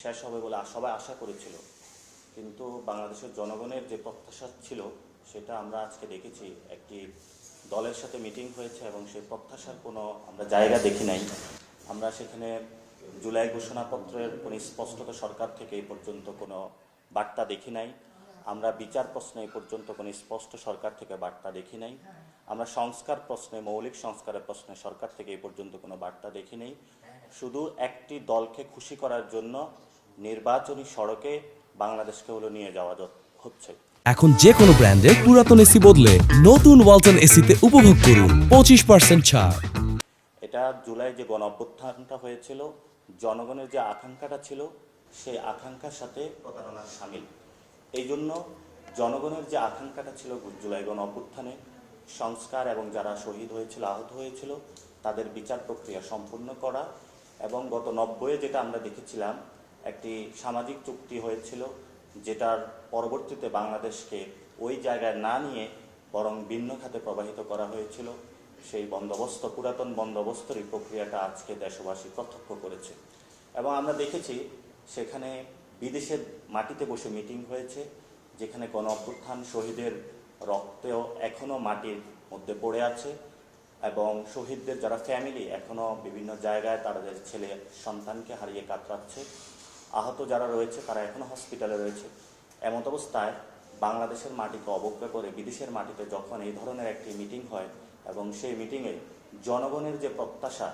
শেষ হবে বলে সবাই আশা করেছিল, কিন্তু বাংলাদেশের জনগণের যে প্রত্যাশা ছিল সেটা আমরা আজকে দেখেছি। একটি দলের সাথে মিটিং হয়েছে এবং সেই প্রত্যাশার কোনো আমরা জায়গা দেখি নাই। আমরা সেখানে জুলাই ঘোষণাপত্রের কোনো স্পষ্টতা সরকার থেকে এই পর্যন্ত কোনো বার্তা দেখি নাই। আমরা বিচার প্রশ্নে এই পর্যন্ত কোনো স্পষ্ট সরকার থেকে বার্তা দেখি নাই। আমরা সংস্কার প্রশ্নে, মৌলিক সংস্কারের প্রশ্নে সরকার থেকে এই পর্যন্ত কোনো বার্তা দেখি নাই। শুধু একটি দলকে খুশি করার জন্য নির্বাচনী সড়কে বাংলাদেশকে নিয়ে যাওয়া হচ্ছে। এখন যে কোনো ব্র্যান্ডের পুরাতন এসি বদলে নতুন ওয়ালটন এসিতে উপভোগ করুন 25% ছাড়। এটা জুলাই যে গণ অভ্যুত্থানটা হয়েছিল, জনগণের যে আকাঙ্ক্ষাটা ছিল সেই আকাঙ্ক্ষার সাথে প্রতারণার শামিল। এই জন্য জনগণের যে আকাঙ্ক্ষাটা ছিল জুলাই গণ অভ্যুত্থানে সংস্কার এবং যারা শহীদ হয়েছিল, আহত হয়েছিল, তাদের বিচার প্রক্রিয়া সম্পূর্ণ করা, এবং গত 90-এ যেটা আমরা দেখেছিলাম একটি সামাজিক চুক্তি হয়েছিল যেটার পরবর্তীতে বাংলাদেশকে ওই জায়গায় না নিয়ে বরং ভিন্ন খাতে প্রবাহিত করা হয়েছিল। সেই বন্দোবস্ত, পুরাতন বন্দোবস্তের এই প্রক্রিয়াটা আজকে দেশবাসী প্রত্যক্ষ করেছে। এবং আমরা দেখেছি সেখানে বিদেশের মাটিতে বসে মিটিং হয়েছে, যেখানে গণ অভ্যুত্থান শহীদের রক্তেও এখনও মাটির মধ্যে পড়ে আছে, এবং শহীদদের যারা ফ্যামিলি এখনও বিভিন্ন জায়গায় তাদের ছেলে সন্তানকে হারিয়ে কাতরাচ্ছে, আহত যারা রয়েছে তারা এখনও হসপিটালে রয়েছে। এমত অবস্থায় বাংলাদেশের মাটিকে অবজ্ঞা করে বিদেশের মাটিতে যখন এই ধরনের একটি মিটিং হয় এবং সেই মিটিংয়ে জনগণের যে প্রত্যাশা,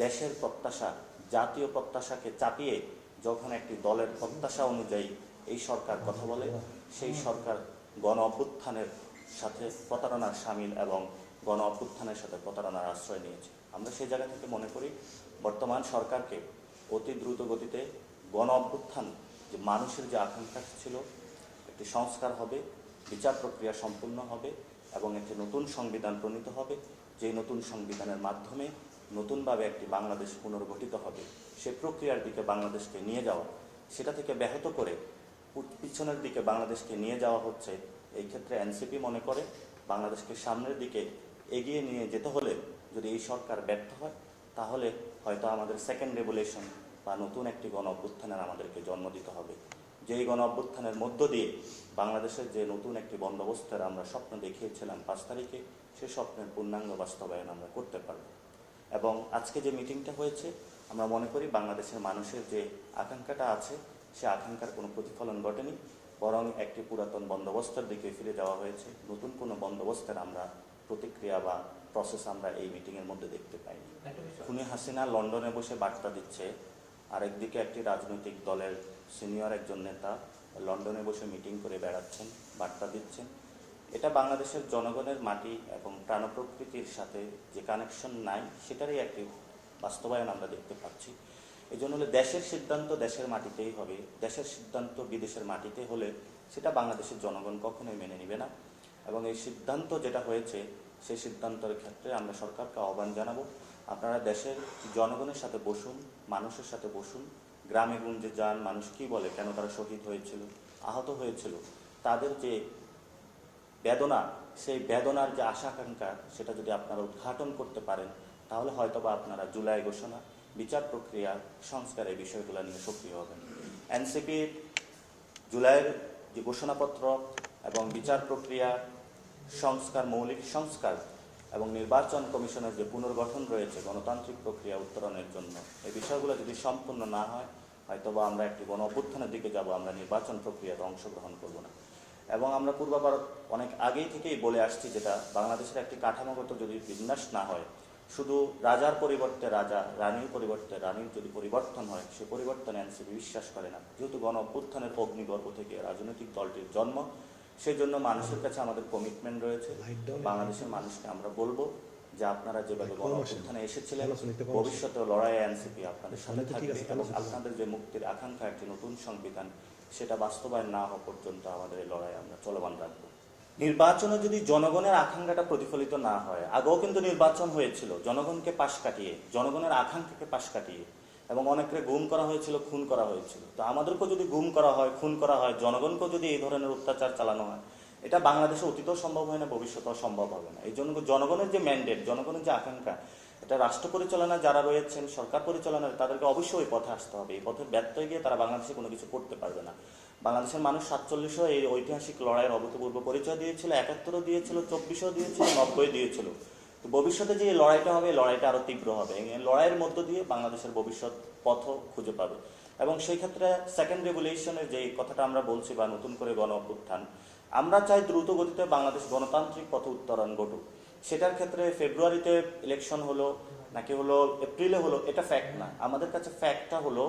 দেশের প্রত্যাশা, জাতীয় প্রত্যাশাকে চাপিয়ে যখন একটি দলের প্রত্যাশা অনুযায়ী এই সরকার কথা বলে, সেই সরকার গণ অভ্যুত্থানের সাথে প্রতারণার শামিল এবং গণ অভ্যুত্থানের সাথে প্রতারণার আশ্রয় নিয়েছে। আমরা সেই জায়গা থেকে মনে করি বর্তমান সরকারকে অতি দ্রুত গতিতে গণ অভ্যুত্থান যে মানুষের যে আকাঙ্ক্ষা ছিল, একটি সংস্কার হবে, বিচার প্রক্রিয়া সম্পূর্ণ হবে এবং একটি নতুন সংবিধান প্রণীত হবে, যে নতুন সংবিধানের মাধ্যমে নতুনভাবে একটি বাংলাদেশ পুনর্গঠিত হবে। সে প্রক্রিয়ার দিকে বাংলাদেশকে নিয়ে যাওয়া, সেটা থেকে ব্যাহত করে পিছনের দিকে বাংলাদেশকে নিয়ে যাওয়া হচ্ছে। এই ক্ষেত্রে এনসিপি মনে করে বাংলাদেশকে সামনের দিকে এগিয়ে নিয়ে যেতে হলে যদি এই সরকার ব্যর্থ হয়, তাহলে হয়তো আমাদের সেকেন্ড রেভলিউশন বা নতুন একটি গণ অভ্যুত্থানের আমাদেরকে জন্ম দিতে হবে। যেই গণ অভ্যুত্থানের মধ্য দিয়ে বাংলাদেশের যে নতুন একটি বন্দোবস্তের আমরা স্বপ্ন দেখিয়েছিলাম 5 তারিখে, সে স্বপ্নের পূর্ণাঙ্গ বাস্তবায়ন আমরা করতে পারব। এবং আজকে যে মিটিংটা হয়েছে, আমরা মনে করি বাংলাদেশের মানুষের যে আকাঙ্ক্ষাটা আছে সে আকাঙ্ক্ষার কোনো প্রতিফলন ঘটেনি, বরং একটি পুরাতন বন্দোবস্তের দিকে ফিরে যাওয়া হয়েছে। নতুন কোনো বন্দোবস্তের আমরা প্রতিক্রিয়া বা প্রসেস আমরা এই মিটিংয়ের মধ্যে দেখতে পাইনি। খুনি হাসিনা লন্ডনে বসে বার্তা দিচ্ছে, আরেকদিকে একটি রাজনৈতিক দলের সিনিয়র একজন নেতা লন্ডনে বসে মিটিং করে বেড়াচ্ছেন, বার্তা দিচ্ছেন। এটা বাংলাদেশের জনগণের মাটি এবং প্রাণপ্রকৃতির সাথে যে কানেকশন নাই, সেটারই একটি বাস্তবায়ন আমরা দেখতে পাচ্ছি। এই জন্য হলে দেশের সিদ্ধান্ত দেশের মাটিতেই হবে, দেশের সিদ্ধান্ত বিদেশের মাটিতে হলে সেটা বাংলাদেশের জনগণ কখনোই মেনে নেবে না। এবং এই সিদ্ধান্ত যেটা হয়েছে সেই সিদ্ধান্তের ক্ষেত্রে আমরা সরকারকে আহ্বান জানাবো, আপনারা দেশের জনগণের সাথে বসুন, মানুষের সাথে বসুন, গ্রামে গঞ্জে যান, মানুষ কী বলে, কেন তারা শহীদ হয়েছিল, আহত হয়েছিল, তাদের যে বেদনা, সেই বেদনার যে আশা আকাঙ্ক্ষা, সেটা যদি আপনারা উদ্ঘাটন করতে পারেন, তাহলে হয়তোবা আপনারা জুলাই ঘোষণা, বিচার প্রক্রিয়া, সংস্কারের বিষয়গুলো নিয়ে সক্রিয় হবেন। এনসিপির জুলাইয়ের যে ঘোষণাপত্র এবং বিচার প্রক্রিয়া, সংস্কার, মৌলিক সংস্কার এবং নির্বাচন কমিশনের যে পুনর্গঠন রয়েছে গণতান্ত্রিক প্রক্রিয়া উত্তরণের জন্য, এই বিষয়গুলো যদি সম্পূর্ণ না হয়, হয়তোবা আমরা একটি গণ অভ্যুত্থানের দিকে যাব, আমরা নির্বাচন প্রক্রিয়াতে অংশগ্রহণ করব না। এবং আমরা পূর্বাবার অনেক আগেই থেকেই বলে আসছি, যেটা বাংলাদেশের একটি কাঠামোগত যদি বিন্যাস না হয়, শুধু রাজার পরিবর্তে রাজা, রানীর পরিবর্তে রানীর যদি পরিবর্তন হয়, সে পরিবর্তনে এনসিপি বিশ্বাস করে না। যেহেতু গণ অভ্যুত্থানের অগ্নিগর্ভ থেকে রাজনৈতিক দলটির জন্ম, সেই জন্য মানুষের কাছে আমাদের কমিটমেন্ট রয়েছে। বাংলাদেশের মানুষকে আমরা বলবো যে আপনারা যেভাবে গণ অভ্যুত্থানে এসেছিলেন, ভবিষ্যতে লড়াইয়ে এনসিপি আপনাদের সাথে থাকবে এবং আপনাদের যে মুক্তির আকাঙ্ক্ষা, একটি নতুন সংবিধান, সেটা বাস্তবায়ন না হওয়া পর্যন্ত আমাদের এই লড়াই আমরা চলমান রাখবো। নির্বাচনে যদি জনগণের আকাঙ্ক্ষাটা প্রতিফলিত না হয়, আগেও কিন্তু নির্বাচন হয়েছিল জনগণকে পাশ কাটিয়ে, জনগণের আকাঙ্ক্ষাকে পাশ কাটিয়ে, এবং অনেককে গুম করা হয়েছিল, খুন করা হয়েছিল। তো আমাদেরকেও যদি গুম করা হয়, খুন করা হয়, জনগণকেও যদি এই ধরনের অত্যাচার চালানো হয়, এটা বাংলাদেশে অতীতেও সম্ভব হয় না, ভবিষ্যতেও সম্ভব হবে না। এই জন্য জনগণের যে ম্যান্ডেট, জনগণের যে আকাঙ্ক্ষা, এটা রাষ্ট্র পরিচালনায় যারা রয়েছেন, সরকার পরিচালনায়, তাদেরকে অবশ্যই ওই পথে আসতে হবে। এই পথে ব্যর্থ হয়ে গিয়ে তারা বাংলাদেশে কোনো কিছু করতে পারবে না। বাংলাদেশের মানুষ 47-ও এই ঐতিহাসিক লড়াইয়ের অভূতপূর্ব পরিচয় দিয়েছিল, 71-ও দিয়েছিল, 24-ও দিয়েছিল, 90-ও দিয়েছিল। তো ভবিষ্যতে যে এই লড়াইটা হবে, এই লড়াইটা আরও তীব্র হবে। এই লড়াইয়ের মধ্য দিয়ে বাংলাদেশের ভবিষ্যৎ পথও খুঁজে পাবে। এবং সেই ক্ষেত্রে সেকেন্ড রেভলিউশনের যে কথাটা আমরা বলছি, বা নতুন করে গণ অভ্যুত্থান, আমরা চাই দ্রুত গতিতে বাংলাদেশ গণতান্ত্রিক পথে উত্তরণ ঘটুক। সেটার ক্ষেত্রে ফেব্রুয়ারিতে ইলেকশন হলো নাকি হলো এপ্রিলে হলো, এটা ফ্যাক্ট না। আমাদের কাছে ফ্যাক্টটা হলো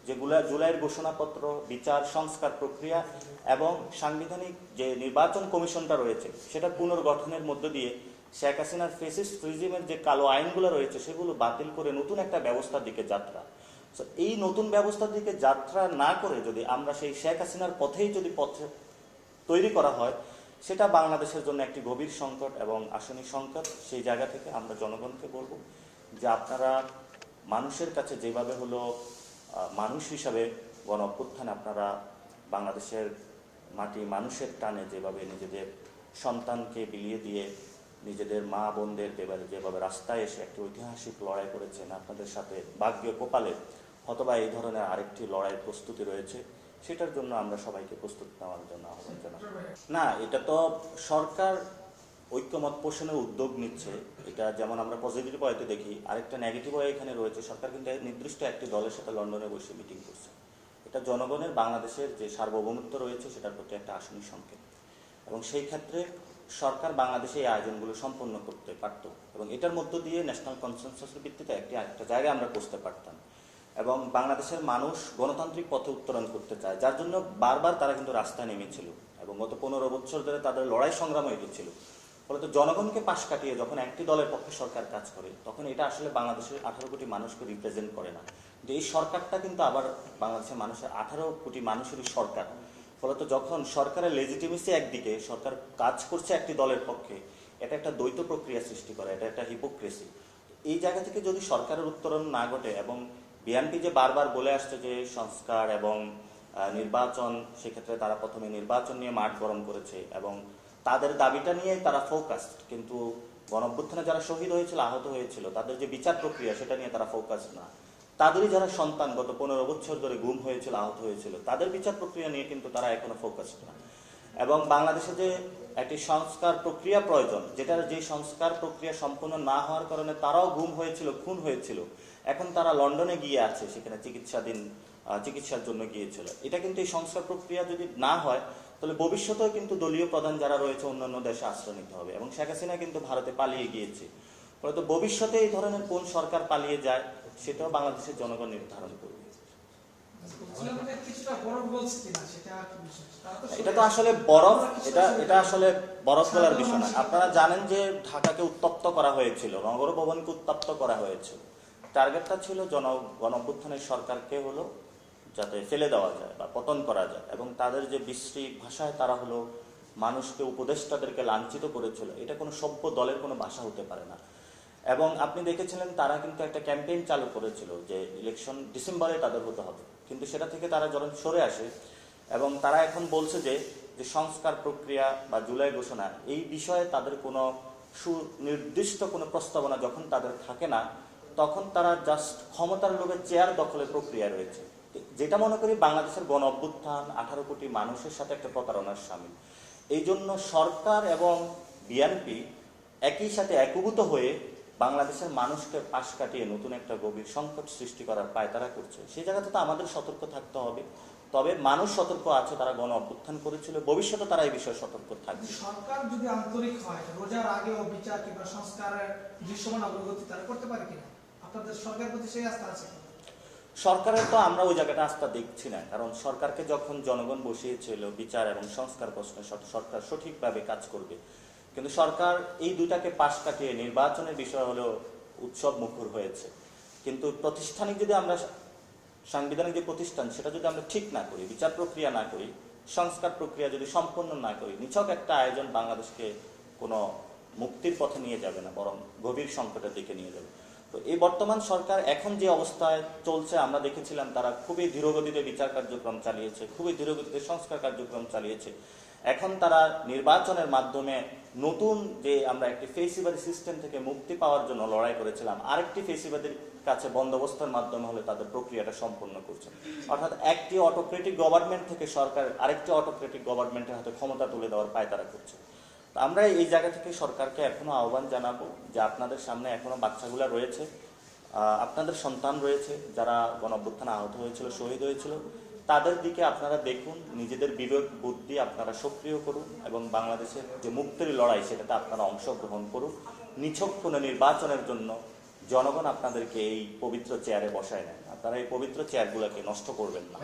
যেগুলো জুলাইয়ের ঘোষণাপত্র, বিচার সংস্কার প্রক্রিয়া এবং সাংবিধানিক যে নির্বাচন কমিশনটা রয়েছে, সেটা পুনর্গঠনের মধ্য দিয়ে শেখ হাসিনার ফেসিস্ট রিজিমের যে কালো আইনগুলো রয়েছে সেগুলো বাতিল করে নতুন একটা ব্যবস্থার দিকে যাত্রা। এই নতুন ব্যবস্থার দিকে যাত্রা না করে যদি আমরা সেই শেখ হাসিনার পথেই যদি পথে তৈরি করা হয়, সেটা বাংলাদেশের জন্য একটি গভীর সংকট এবং আসন্ন সংকট। সেই জায়গা থেকে আমরা জনগণকে বলবো যে আপনারা মানুষের কাছে যেভাবে হলো মানুষ হিসাবে গণ অভ্যুত্থানে আপনারা বাংলাদেশের মাটি মানুষের টানে যেভাবে নিজেদের সন্তানকে বিলিয়ে দিয়ে নিজেদের মা বোনদের যেভাবে রাস্তায় এসে একটি ঐতিহাসিক লড়াই করেছেন, আপনাদের সাথে ভাগ্য কপালে হয়তোবা এই ধরনের আরেকটি লড়াইয়ের প্রস্তুতি রয়েছে, সেটার জন্য আমরা সবাইকে প্রস্তুত নেওয়ার জন্য আহ্বান জানাই। না, এটা তো সরকার ঐক্যমত পোষণের উদ্যোগ নিচ্ছে। এটা যেমন আমরা পজিটিভ ওয়েতে দেখি, আরেকটা নেগেটিভ ওয়ে এখানে রয়েছে। সরকার কিন্তু নির্দিষ্ট একটি দলের সাথে লন্ডনে বসে মিটিং করছে। এটা জনগণের বাংলাদেশের যে সার্বভৌমত্ব রয়েছে সেটার প্রতি একটা আসন্ন সংকেত। এবং সেই ক্ষেত্রে সরকার বাংলাদেশে এই আয়োজনগুলো সম্পন্ন করতে পারত এবং এটার মধ্য দিয়ে ন্যাশনাল কনসেনসাসের ভিত্তিতে একটা জায়গায় আমরা পৌঁছতে পারতাম। এবং বাংলাদেশের মানুষ গণতান্ত্রিক পথে উত্তরণ করতে চায়, যার জন্য বারবার তারা কিন্তু রাস্তায় নেমেছিল এবং গত 15 বছর ধরে তাদের লড়াই সংগ্রাম এগিয়েছিল। ফলত জনগণকে পাশ কাটিয়ে যখন একটি দলের পক্ষে সরকার কাজ করে, তখন এটা আসলে বাংলাদেশের 18 কোটি মানুষকে রিপ্রেজেন্ট করে না। কিন্তু এই সরকারটা কিন্তু আবার বাংলাদেশের মানুষের 18 কোটি মানুষেরই সরকার। ফলত যখন সরকারের লেজিটিমেসি একদিকে, সরকার কাজ করছে একটি দলের পক্ষে, এটা একটা দ্বৈত প্রক্রিয়া সৃষ্টি করে, এটা একটা হিপোক্রেসি। এই জায়গা থেকে যদি সরকারের উত্তরণ না ঘটে, এবং বিএনপি যে বারবার বলে আসছে যে সংস্কার এবং নির্বাচন, সেক্ষেত্রে তারা প্রথমে নির্বাচন নিয়ে মাঠ গরম করেছে এবং তাদের দাবিটা নিয়ে তারা ফোকাসড, কিন্তু গণঅভ্যুত্থানে যারা শহীদ হয়েছিল, আহত হয়েছিল, তাদের যে বিচার প্রক্রিয়া সেটা নিয়ে তারা ফোকাস না। তাদেরই যারা সন্তান গত 15 বছর ধরে গুম হয়েছিল, আহত হয়েছিল, তাদের বিচার প্রক্রিয়া নিয়ে কিন্তু তারা এখনো ফোকাসড না। এবং বাংলাদেশে যে একটি সংস্কার প্রক্রিয়া প্রয়োজন, যেটার যে সংস্কার প্রক্রিয়া সম্পূর্ণ না হওয়ার কারণে তারাও গুম হয়েছিল, খুন হয়েছিল, এখন তারা লন্ডনে গিয়ে আছে, সেখানে চিকিৎসার জন্য গিয়েছিল। এটা কিন্তু এই সংস্কার প্রক্রিয়া যদি না হয়, তাহলে ভবিষ্যতেও কিন্তু দলীয় প্রধান যারা রয়েছে অন্যান্য দেশে আশ্রয় নিতে হবে। এবং শেখ হাসিনা কিন্তু ভারতে পালিয়ে গিয়েছে। হয়তো ভবিষ্যতে এই ধরনের কোন সরকার পালিয়ে যায়, সেটাও বাংলাদেশের জনগণ নির্ধারণ করবে। এটা তো আসলে বরফ, এটা আসলে বরফ গলার বিষয় না। আপনারা জানেন যে ঢাকাকে উত্তপ্ত করা হয়েছিল, নগর ভবনকে উত্তপ্ত করা হয়েছিল। টার্গেটটা ছিল গণঅভ্যুত্থানের সরকারকে হলো যাতে ফেলে দেওয়া যায় বা পতন করা যায়। এবং তাদের যে বিশ্রী ভাষায় তারা হলো মানুষকে, উপদেষ্টাদেরকে লাঞ্ছিত করেছিল, এটা কোনো সভ্য দলের কোনো ভাষা হতে পারে না। এবং আপনি দেখেছিলেন তারা কিন্তু একটা ক্যাম্পেইন চালু করেছিল যে ইলেকশন ডিসেম্বরে তাদের হতে হবে, কিন্তু সেটা থেকে তারা যখন সরে আসে এবং তারা এখন বলছে যে সংস্কার প্রক্রিয়া বা জুলাই ঘোষণা, এই বিষয়ে তাদের কোনো সুনির্দিষ্ট কোনো প্রস্তাবনা যখন তাদের থাকে না, তখন তারা জাস্ট ক্ষমতার লোভে চেয়ার দখলের প্রক্রিয়া রয়েছে। যেটা মনে করি বাংলাদেশের গণ অভ্যুত্থান 18 কোটি মানুষের সাথে একটা প্রতারণার শামিল। এই জন্য সরকার এবং বিএনপি একই সাথে একীভূত হয়ে বাংলাদেশের মানুষকে পাশ কাটিয়ে নতুন একটা গভীর সংকট সৃষ্টি করার পায়তারা করছে। সেই জায়গাতে তো আমাদের সতর্ক থাকতে হবে। তবে মানুষ সতর্ক আছে, তারা গণ অভ্যুত্থান করেছিল, ভবিষ্যতে তারা এই বিষয়ে সতর্ক থাকবে। সরকার যদি আন্তরিক হয়, রোজার আগেও বিচার কিংবা সংস্কারের দৃশ্যমান অগ্রগতি তারা করতে পারে কিনা, আপনাদের সরকারের প্রতি সেই আস্থা আছে? সরকারের তো আমরা ওই জায়গাটা আস্থা দেখছি না, কারণ সরকারকে যখন জনগণ বসিয়েছিল বিচার এবং সংস্কার প্রশ্নে, সরকার সঠিকভাবে কাজ করবে। কিন্তু সরকার এই দুইটাকে পাশ কাটিয়ে নির্বাচনের বিষয় হলো উৎসব মুখর হয়েছে। কিন্তু প্রাতিষ্ঠানিক যদি আমরা, সাংবিধানিক যে প্রতিষ্ঠান সেটা যদি আমরা ঠিক না করি, বিচার প্রক্রিয়া না করি, সংস্কার প্রক্রিয়া যদি সম্পন্ন না করি, নিছক একটা আয়োজন বাংলাদেশকে কোনো মুক্তির পথে নিয়ে যাবে না, বরং গভীর সংকটের দিকে নিয়ে যাবে। তো এই বর্তমান সরকার এখন যে অবস্থায় চলছে আমরা দেখেছিলাম তারা খুবই ধীরগতিতে বিচার কার্যক্রম চালিয়েছে, খুবই ধীরগতিতে সংস্কার কার্যক্রম চালিয়েছে। এখন তারা নির্বাচনের মাধ্যমে নতুন যে আমরা একটি ফেসিবাদী সিস্টেম থেকে মুক্তি পাওয়ার জন্য লড়াই করেছিলাম, আরেকটি ফেসিবাদীর কাছে বন্দোবস্তের মাধ্যমে হলে তাদের প্রক্রিয়াটা সম্পন্ন করছে। অর্থাৎ একটি অটোক্রেটিক গভর্নমেন্ট থেকে সরকার আরেকটি অটোক্রেটিক গভর্নমেন্টের হাতে ক্ষমতা তুলে দেওয়ার পায়তারা করছে। তো আমরা এই জায়গা থেকে সরকারকে এখনো আহ্বান জানাবো যে আপনাদের সামনে এখনো বাচ্চাগুলো রয়েছে, আপনাদের সন্তান রয়েছে যারা গণঅভ্যুত্থানে আহত হয়েছিল, শহীদ হয়েছিল, তাদের দিকে আপনারা দেখুন, নিজেদের বিবেক বুদ্ধি আপনারা সক্রিয় করুন এবং বাংলাদেশের যে মুক্তির লড়াই সেটাতে আপনারা অংশগ্রহণ করুন। নিছক কোনো নির্বাচনের জন্য জনগণ আপনাদেরকে এই পবিত্র চেয়ারে বসায় নেন, আপনারা এই পবিত্র চেয়ারগুলোকে নষ্ট করবেন না।